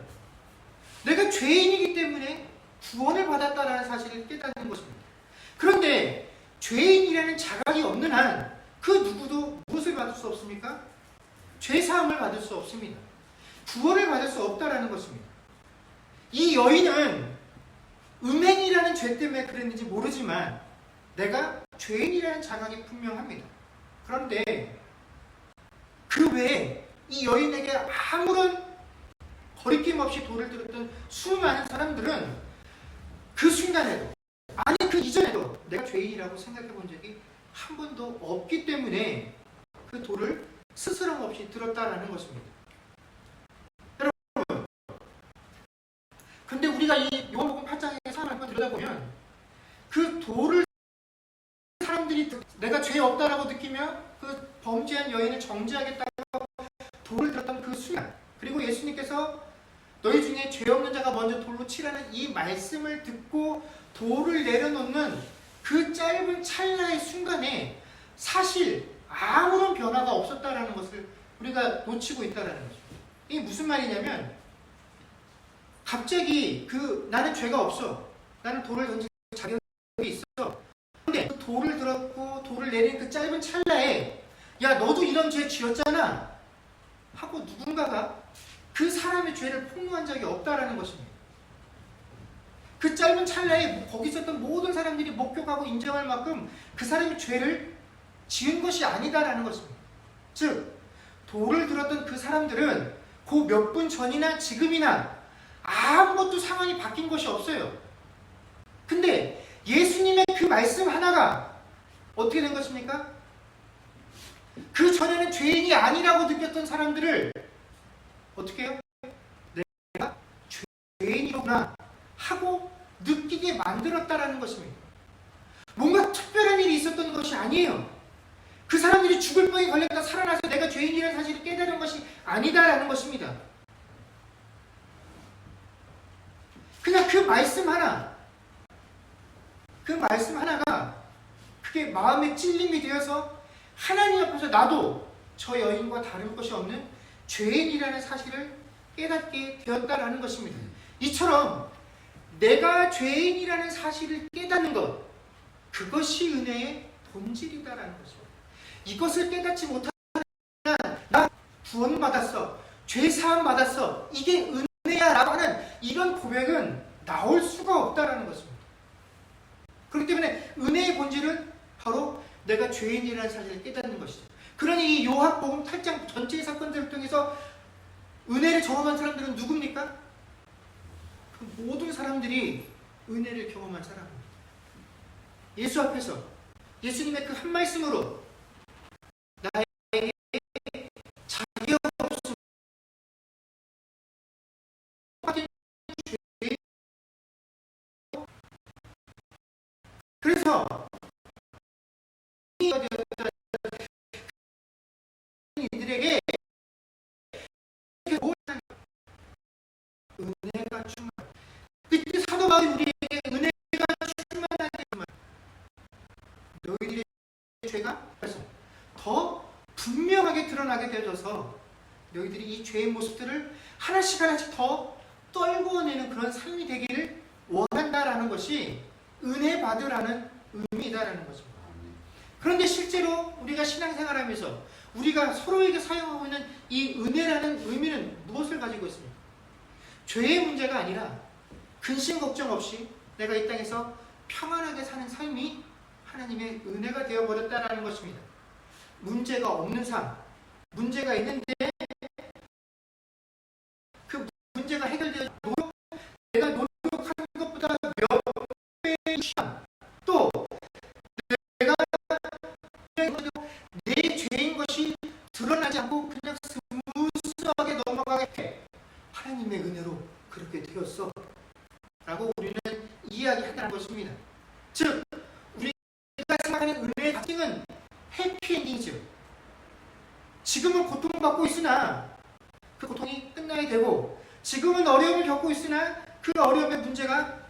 내가 죄인이기 때문에 구원을 받았다라는 사실을 깨닫는 것입니다. 그런데 죄인이라는 자각이 없는 한 그 누구도 무엇을 받을 수 없습니까? 죄사함을 받을 수 없습니다. 구원을 받을 수 없다라는 것입니다. 이 여인은 음행이라는 죄 때문에 그랬는지 모르지만 내가 죄인이라는 자각이 분명합니다. 그런데 그 외에 이 여인에게 아무런 거리낌 없이 돌을 들었던 수많은 사람들은 그 순간에도, 아니 그 이전에도 내가 죄인이라고 생각해 본 적이 한 번도 없기 때문에 그 돌을 스스럼 없이 들었다라는 것입니다. 여러분, 근데 우리가 이 요한복음 8장의 상황을 한번 들여다보면 그 돌을 사람들이 내가 죄 없다라고 느끼며 그 범죄한 여인을 정죄하겠다고 돌을 들었던 그 순간, 그리고 예수님께서 너희 중에 죄 없는 자가 먼저 돌로 치라는 이 말씀을 듣고 돌을 내려놓는 그 짧은 찰나의 순간에 사실 아무런 변화가 없었다라는 것을 우리가 놓치고 있다라는 거죠. 이게 무슨 말이냐면 갑자기 나는 죄가 없어. 나는 돌을 던질 자격이 있어. 근데 그 돌을 들었고 돌을 내린 그 짧은 찰나에 야 너도 이런 죄 지었잖아 하고 누군가가 그 사람의 죄를 폭로한 적이 없다라는 것입니다. 그 짧은 찰나에 거기 있었던 모든 사람들이 목격하고 인정할 만큼 그 사람이 죄를 지은 것이 아니다라는 것입니다. 즉 돌을 들었던 그 사람들은 그 몇 분 전이나 지금이나 아무것도 상황이 바뀐 것이 없어요. 근데 예수님의 그 말씀 하나가 어떻게 된 것입니까? 그 전에는 죄인이 아니라고 느꼈던 사람들을 어떻게 해요? 내가 죄인이구나 하고 느끼게 만들었다라는 것입니다. 뭔가 특별한 일이 있었던 것이 아니에요. 그 사람들이 죽을 병에 걸렸다 살아나서 내가 죄인이라는 사실을 깨달은 것이 아니다라는 것입니다. 그냥 그 말씀 하나가 그게 마음의 찔림이 되어서 하나님 앞에서 나도 저 여인과 다른 것이 없는 죄인이라는 사실을 깨닫게 되었다라는 것입니다. 이처럼 내가 죄인이라는 사실을 깨닫는 것, 그것이 은혜의 본질이다라는 것입니다. 이것을 깨닫지 못하면 나 구원받았어, 죄사함 받았어, 이게 은혜야 라고 하는 이런 고백은 나올 수가 없다라는 것입니다. 그렇기 때문에 은혜의 본질은 바로 내가 죄인이라는 사실을 깨닫는 것이죠. 그러니 이 요한복음 8장 전체의 사건들을 통해서 은혜를 경험한 사람들은 누굽니까? 그 모든 사람들이 은혜를 경험한 사람입니다. 예수 앞에서 예수님의 그 한 말씀으로 나의 자격 없음, 그래서 이들에게 은혜가 충만. 그때 사도 바울이 우리에게 은혜가 충만하게 너희들의 죄가 더 분명하게 드러나게 되어져서 너희들이 이 죄의 모습들을 하나씩 하나씩 더 떨구어내는 그런 삶이 되기를 원한다라는 것이 은혜 받으라는 의미다라는 거죠. 그런데 실제로 우리가 신앙생활하면서 우리가 서로에게 사용하고 있는 이 은혜라는 의미는 무엇을 가지고 있습니까? 죄의 문제가 아니라 근심 걱정 없이 내가 이 땅에서 평안하게 사는 삶이 하나님의 은혜가 되어버렸다는 것입니다. 문제가 없는 삶, 문제가 있는데 그 문제가 해결되어 내가 노력하는 것보다 몇 배의 시간, 또 내가 내 죄인 것이 드러나지 않고 그냥 스무스하게 넘어가게 해. 하나님의 은혜로 그렇게 되었어 라고 우리는 이야기한다는 것입니다. 즉 우리가 생각하는 은혜의 특징은 해피엔딩이죠. 지금은 고통받고 있으나 그 고통이 끝나야 되고, 지금은 어려움을 겪고 있으나 그 어려움의 문제가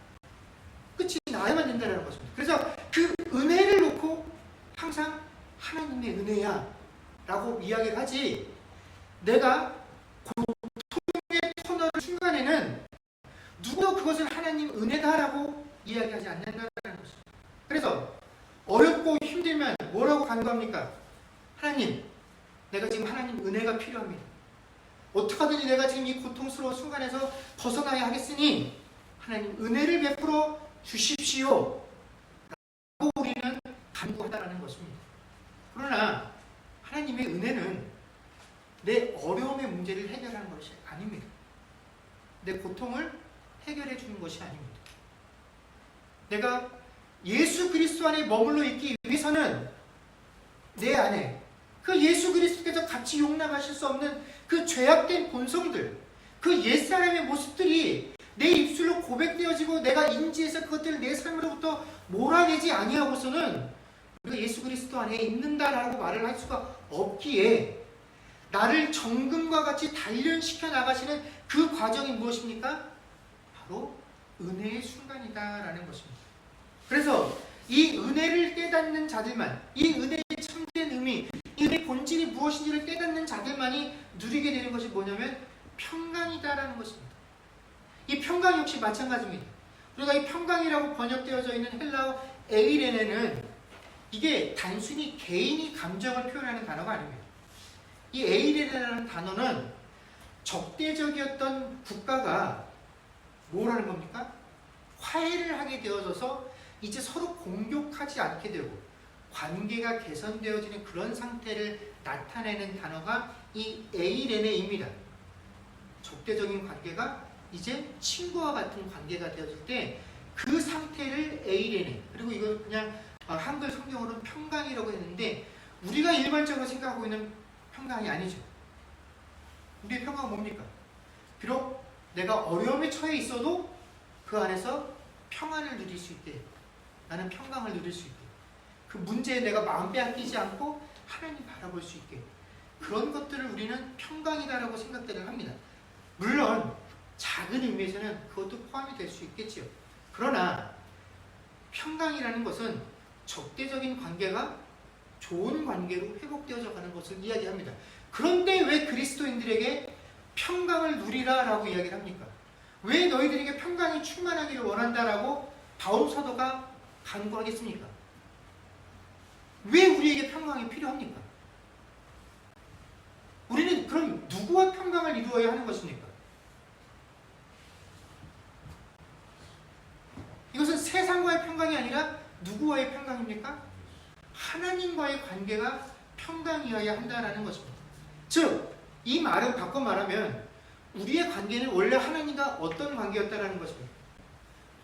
끝이 나야만 된다는 것입니다. 그래서 그 은혜를 놓고 항상 하나님의 은혜야 라고 이야기를 하지, 내가 고통의 터널 순간에는 누구도 그것을 하나님 은혜다라고 이야기하지 않는다는 것입니다. 그래서 어렵고 힘들면 뭐라고 간구합니까? 하나님, 내가 지금 하나님 은혜가 필요합니다. 어떡하든지 내가 지금 이 고통스러운 순간에서 벗어나야 하겠으니 하나님 은혜를 베풀어 주십시오 라고 우리는 간구하다라는 것입니다. 그러나 하나님의 은혜는 내 어려움의 문제를 해결하는 것이 아닙니다. 내 고통을 해결해 주는 것이 아닙니다. 내가 예수 그리스도 안에 머물러 있기 위해서는 내 안에 그 예수 그리스도께서 같이 용납하실 수 없는 그 죄악된 본성들, 그 옛사람의 모습들이 내 입술로 고백되어지고 내가 인지해서 그것들을 내 삶으로부터 몰아내지 아니하고서는 우리가 예수 그리스도 안에 있는다라고 말을 할 수가 없기에 나를 정금과 같이 단련시켜 나가시는 그 과정이 무엇입니까? 바로 은혜의 순간이다라는 것입니다. 그래서 이 은혜를 깨닫는 자들만, 이 은혜의 참된 의미, 이 은혜의 본질이 무엇인지를 깨닫는 자들만이 누리게 되는 것이 뭐냐면 평강이다라는 것입니다. 이 평강 역시 마찬가지입니다. 우리가 이 평강이라고 번역되어져 있는 헬라어 에이레네는 이게 단순히 개인이 감정을 표현하는 단어가 아닙니다. 이 에이레네라는 단어는 적대적이었던 국가가 뭘 하는 겁니까? 화해를 하게 되어져서 이제 서로 공격하지 않게 되고 관계가 개선되어지는 그런 상태를 나타내는 단어가 이 에이레네입니다. 적대적인 관계가 이제 친구와 같은 관계가 되어질 때 그 상태를 에이레네, 그리고 이걸 그냥 한글 성경으로는 평강이라고 했는데 우리가 일반적으로 생각하고 있는 평강이 아니죠. 우리의 평강은 뭡니까? 비록 내가 어려움에 처해 있어도 그 안에서 평안을 누릴 수 있게, 나는 평강을 누릴 수 있게, 그 문제에 내가 마음 빼앗기지 않고 하나님 바라볼 수 있게, 그런 것들을 우리는 평강이다라고 생각들을 합니다. 물론 작은 의미에서는 그것도 포함이 될 수 있겠지요. 그러나 평강이라는 것은 적대적인 관계가 좋은 관계로 회복되어져 가는 것을 이야기합니다. 그런데 왜 그리스도인들에게 평강을 누리라 라고 이야기를 합니까? 왜 너희들에게 평강이 충만하기를 원한다라고 바울 사도가 간구하겠습니까? 왜 우리에게 평강이 필요합니까? 우리는 그럼 누구와 평강을 이루어야 하는 것입니까? 이것은 세상과의 평강이 아니라 누구와의 평강입니까? 하나님과의 관계가 평강이어야 한다는 것입니다. 즉, 이 말은 바꿔 말하면 우리의 관계는 원래 하나님과 어떤 관계였다라는 것입니다.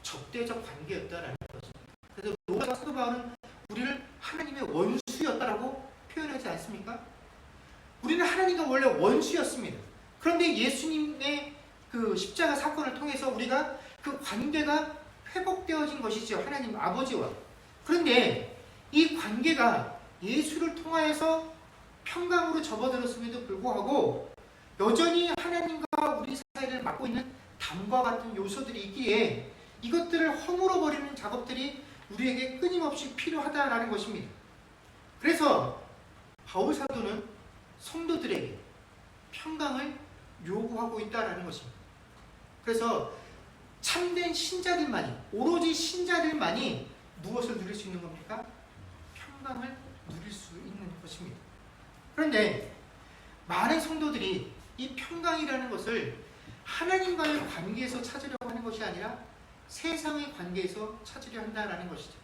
적대적 관계였다라는 것입니다. 그래서 로마 사도 바울은 우리를 하나님의 원수였다라고 표현하지 않습니까? 우리는 하나님과 원래 원수였습니다. 그런데 예수님의 그 십자가 사건을 통해서 우리가 그 관계가 회복되어진 것이죠. 하나님 아버지와. 그런데 이 관계가 예수를 통하여서 평강으로 접어들었음에도 불구하고 여전히 하나님과 우리 사이를 막고 있는 담과 같은 요소들이 있기에 이것들을 허물어버리는 작업들이 우리에게 끊임없이 필요하다라는 것입니다. 그래서 바울 사도는 성도들에게 평강을 요구하고 있다라는 것입니다. 그래서 참된 신자들만이, 오로지 신자들만이 무엇을 누릴 수 있는 겁니까? 평강을 누릴 수 있는 것입니다. 그런데 많은 성도들이 이 평강이라는 것을 하나님과의 관계에서 찾으려고 하는 것이 아니라 세상의 관계에서 찾으려 한다는 것이죠.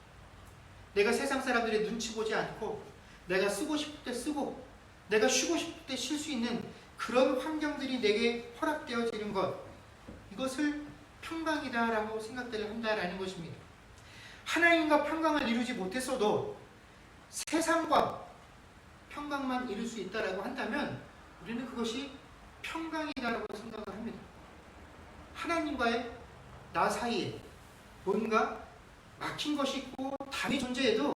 내가 세상 사람들의 눈치 보지 않고 내가 쓰고 싶을 때 쓰고 내가 쉬고 싶을 때 쉴 수 있는 그런 환경들이 내게 허락되어지는 것, 이것을 평강이다라고 생각들을 한다라는 것입니다. 하나님과 평강을 이루지 못했어도 세상과 평강만 이룰 수 있다라고 한다면 우리는 그것이 평강이다라고 생각을 합니다. 하나님과의 나 사이에 뭔가 막힌 것이 있고 담이 존재해도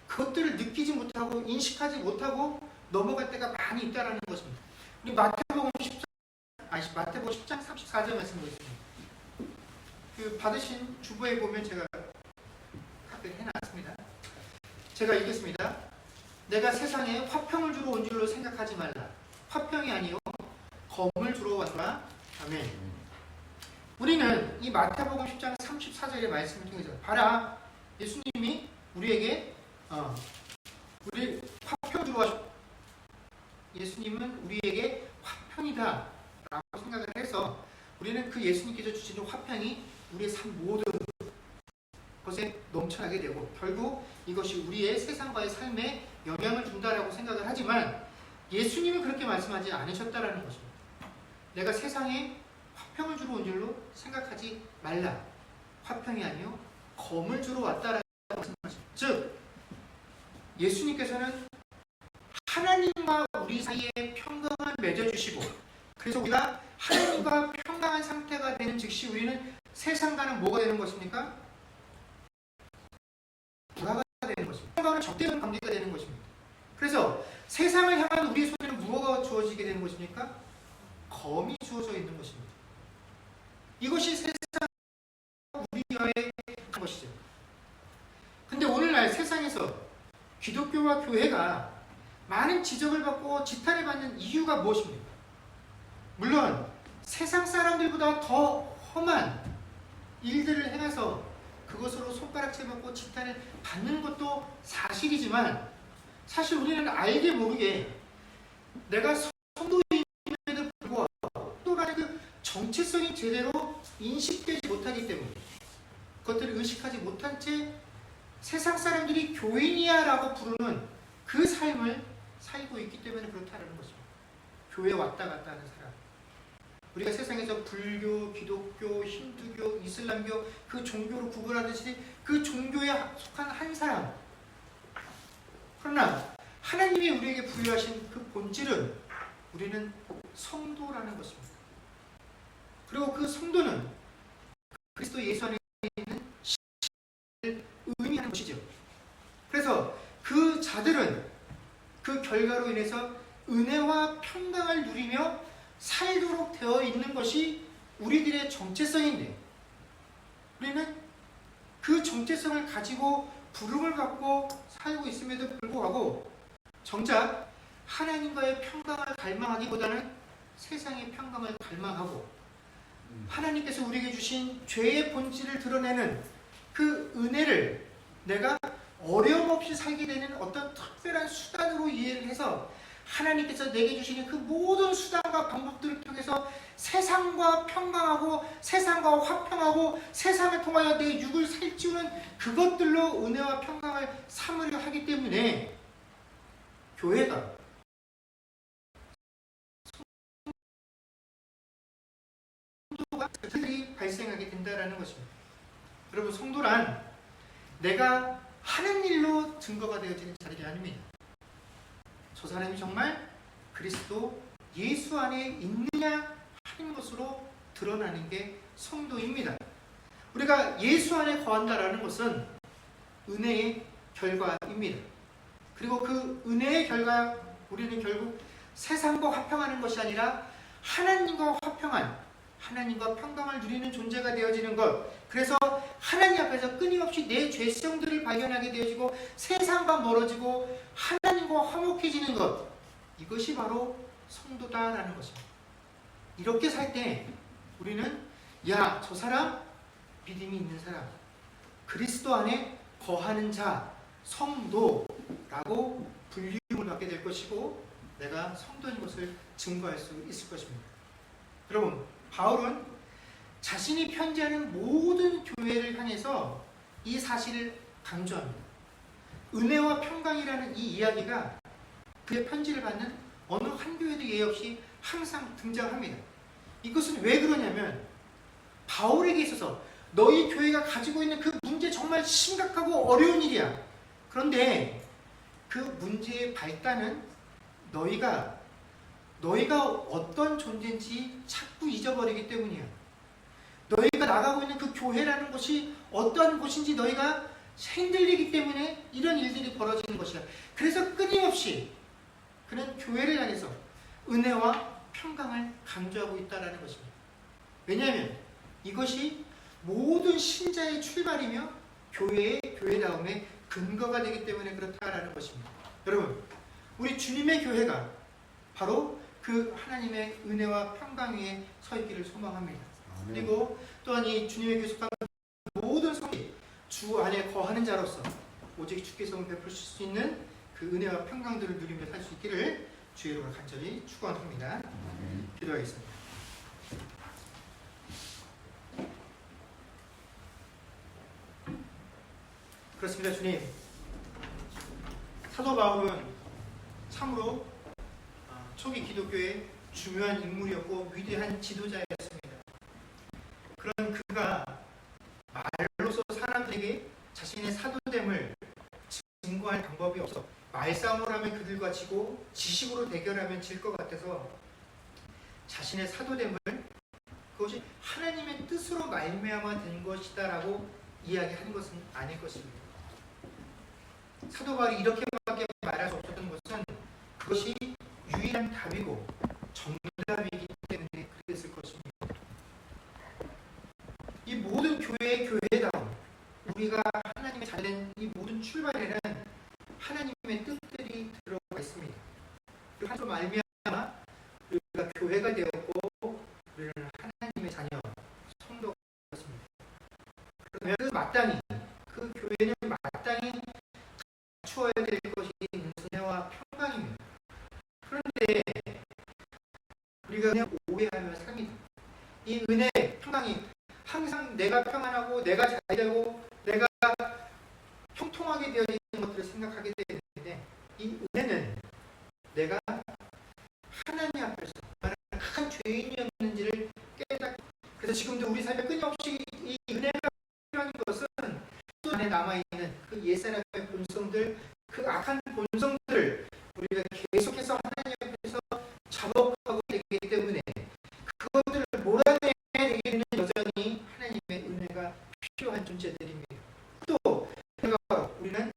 그것들을 느끼지 못하고 인식하지 못하고 넘어갈 때가 많이 있다라는 것입니다. 우리 마태복음 10장 34절 말씀드리겠습니다. 그 받으신 주보에 보면 제가 카피를 해놨습니다. 제가 읽겠습니다. 내가 세상에 화평을 주러 온 줄로 생각하지 말라. 화평이 아니요 검을 주러 왔다. 아멘. 우리는 이 마태복음 10장 34절의 말씀을 통해서 봐라, 예수님이 우리에게 우리 화평 주러 가셨고, 예수님은 우리에게 화평이다 라고 생각을 해서 우리는 그 예수님께서 주시는 화평이 우리의 삶 모든 것에 넘쳐나게 되고, 결국 이것이 우리의 세상과의 삶에 영향을 준다라고 생각을 하지만, 예수님은 그렇게 말씀하지 않으셨다라는 것입니다. 내가 세상에 화평을 주러 온 줄로 생각하지 말라. 화평이 아니요 검을 주러 왔다라고 말씀하십니다. 즉 예수님께서는 하나님과 우리 사이에 평강을 맺어주시고, 그래서 우리가 하나님과 평강한 상태가 되는 즉시 우리는 세상과는 뭐가 되는 것입니까? 불화가 되는 것입니다. 평강은 적대적 관계가 되는 것입니다. 그래서 세상을 향한 우리의 손에는 무엇가 주어지게 되는 것입니까? 검이 주어져 있는 것입니다. 이것이 세상 우리와의 것이죠. 근데 오늘날 세상에서 기독교와 교회가 많은 지적을 받고 지탄을 받는 이유가 무엇입니까? 물론 세상 사람들보다 더 험한 일들을 행해서 그것으로 손가락질 받고 지탄을 받는 것도 사실이지만, 사실 우리는 알게 모르게 내가 성도임에도 불구하고 또한 그 정체성이 제대로 인식되지 못하기 때문에, 그것들을 의식하지 못한 채 세상 사람들이 교인이야 라고 부르는 그 삶을 살고 있기 때문에 그렇다는 것입니다. 교회 왔다 갔다 하는 사람, 우리가 세상에서 불교, 기독교, 힌두교, 이슬람교 그 종교로 구분하듯이 그 종교에 속한 한 사람, 그러나 하나님이 우리에게 부여하신 그 본질은 우리는 성도라는 것입니다. 그리고 그 성도는 그리스도 예수 안에 있는 신을 의미하는 것이죠. 그래서 그 자들은 그 결과로 인해서 은혜와 평강을 누리며 살도록 되어 있는 것이 우리들의 정체성인데, 우리는 그 정체성을 가지고 부름을 받고 살고 있음에도 불구하고 정작 하나님과의 평강을 갈망하기보다는 세상의 평강을 갈망하고, 하나님께서 우리에게 주신 죄의 본질을 드러내는 그 은혜를 내가 어려움 없이 살게 되는 어떤 특별한 수단으로 이해를 해서 하나님께서 내게 주시는 그 모든 수단과 방법들을 통해서 세상과 평강하고 세상과 화평하고 세상을 통하여 내 육을 살찌우는 그것들로 은혜와 평강을 삼으려 하기 때문에 교회가 성도가 발생하게 된다는 것입니다. 여러분, 성도란 내가 하는 일로 증거가 되어지는 자들이 아닙니다. 저 사람이 정말 그리스도 예수 안에 있느냐 하는 것으로 드러나는 게 성도입니다. 우리가 예수 안에 거한다라는 것은 은혜의 결과입니다. 그리고 그 은혜의 결과, 우리는 결국 세상과 화평하는 것이 아니라 하나님과 화평한, 하나님과 평강을 누리는 존재가 되어지는 것, 그래서 하나님 앞에서 끊임없이 내 죄성들을 발견하게 되어지고 세상과 멀어지고 하나님과 화목해지는 것, 이것이 바로 성도다라는 것입니다. 이렇게 살 때 우리는 야, 저 사람 믿음이 있는 사람, 그리스도 안에 거하는 자, 성도라고 불림을 받게 될 것이고, 내가 성도인 것을 증거할 수 있을 것입니다. 여러분, 바울은 자신이 편지하는 모든 교회를 향해서 이 사실을 강조합니다. 은혜와 평강이라는 이 이야기가 그의 편지를 받는 어느 한 교회도 예외 없이 항상 등장합니다. 이것은 왜 그러냐면, 바울에게 있어서 너희 교회가 가지고 있는 그 문제 정말 심각하고 어려운 일이야. 그런데 그 문제의 발단은 너희가 어떤 존재인지 자꾸 잊어버리기 때문이야. 너희가 나가고 있는 그 교회라는 곳이 어떤 곳인지 너희가 흔들리기 때문에 이런 일들이 벌어지는 것이야. 그래서 끊임없이 그는 교회를 향해서 은혜와 평강을 강조하고 있다는 것입니다. 왜냐하면 이것이 모든 신자의 출발이며 교회다움의 근거가 되기 때문에 그렇다라는 것입니다. 여러분, 우리 주님의 교회가 바로 그 하나님의 은혜와 평강 위에 서 있기를 소망합니다. 그리고 또한 이 주님의 교섭한 모든 성이 주 안에 거하는 자로서 오직 주께서 베풀 수 있는 그 은혜와 평강들을 누리며 살 수 있기를 주의 이름으로 간절히 축원합니다. 기도하겠습니다. 그렇습니다. 주님, 사도 바울은 참으로 초기 기독교의 중요한 인물이었고 위대한 지도자였습니다. 그런 그가 말로서 사람들에게 자신의 사도됨을 증거할 방법이 없어 말싸움을 하면 그들과 지고 지식으로 대결하면 질 것 같아서 자신의 사도됨을 그것이 하나님의 뜻으로 말미암아 된 것이다라고 이야기하는 것은 아닐 것입니다. 사도 바울이 이렇게밖에 말할 수 없었던 것은 그것이 유일한 답이고 정답이기 때문에 그랬을 것입니다. 이 모든 교회의 교회다움, 우리가 하나님의 자녀된 이 모든 출발에는 하나님의 뜻들이 들어가 있습니다. 그 하나님으로 말미암아 우리가 교회가 되었고 우리는 하나님의 자녀, 성도가 되었습니다. 그러면 마땅히 그 교회는 마땅히 갖추어야 될 것이 은혜와 평강입니다. 그런데 우리가 그냥 오해하며 삽니다. 이 은혜, 평강이 항상 내가 평안하고 내가 잘되고 내가 형통하게 되어 있는 것들을 생각하게 되는데 이 은혜는 내가 하나님 앞에서 얼마나 큰 죄인이었는지를 깨닫고 그래서 지금도 우리 삶에 끊임없이 이 은혜가 필요한 것은 또 안에 남아있는 그 옛사람의 본성들 그 악한 본성들을 우리가 계속해서 하나님 앞에서 자복하고 되기 때문에 그것들을 몰아내야 되기 때문에 여전히 하나님의 은혜가 필요한 존재들입니다. 또 우리는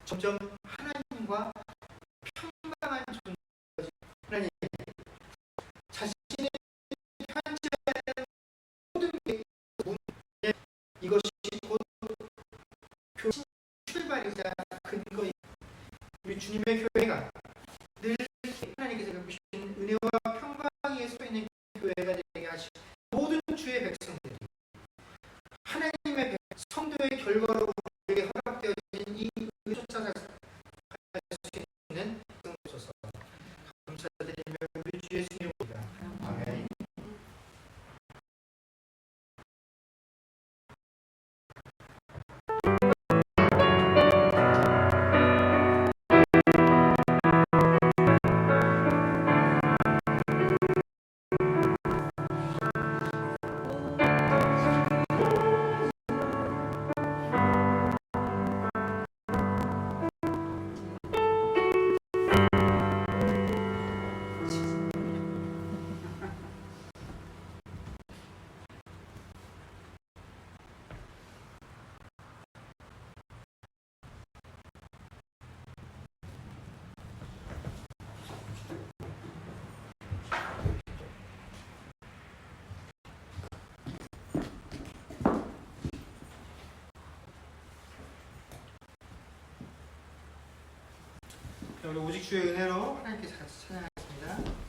점점 하나님과 평강한 존재까지 하나님 자신의 편지하는 모든 게 이것이 곧 교신 출발이자 근거입니다. 우리 주님의 교회가 늘 하나님께서 베푸신 은혜와 평강 위에 서 있는 교회가 되게 하시고 모든 주의 백성들이 하나님의 성도의 결과로 우리에게 허락되어진 이 은혜 쫓아갈 수 있는 성도소서 감사드리며 우리 주 예수님입니다. 아멘. 우리 오직 주의 은혜로 하나님께 같이 찬양하겠습니다.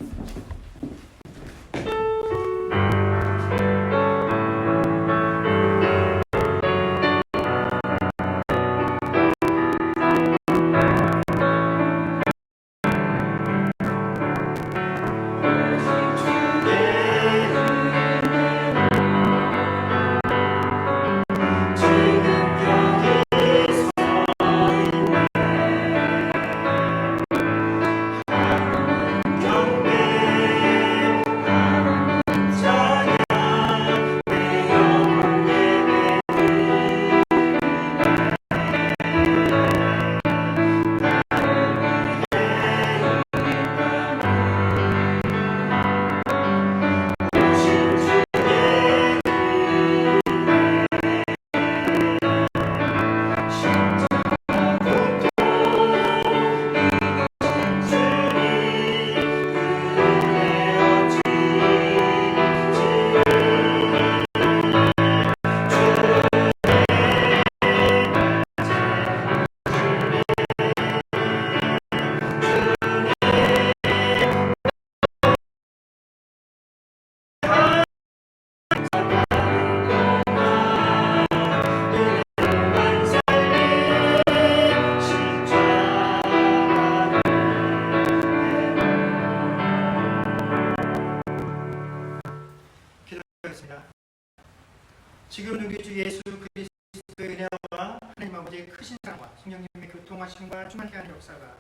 지금 우리 주 예수 그리스도의 은혜와 하나님 아버지의 크신 사랑과 성령님의 교통하심과 충만케 하는 역사가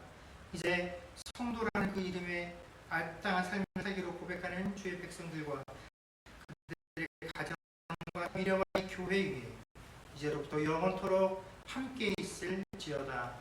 이제 성도라는 그 이름의 알땅한 삶을 살기로 고백하는 주의 백성들과 그들의 가정과 미래와 교회 위에 이제로부터 영원토록 함께 있을지어다.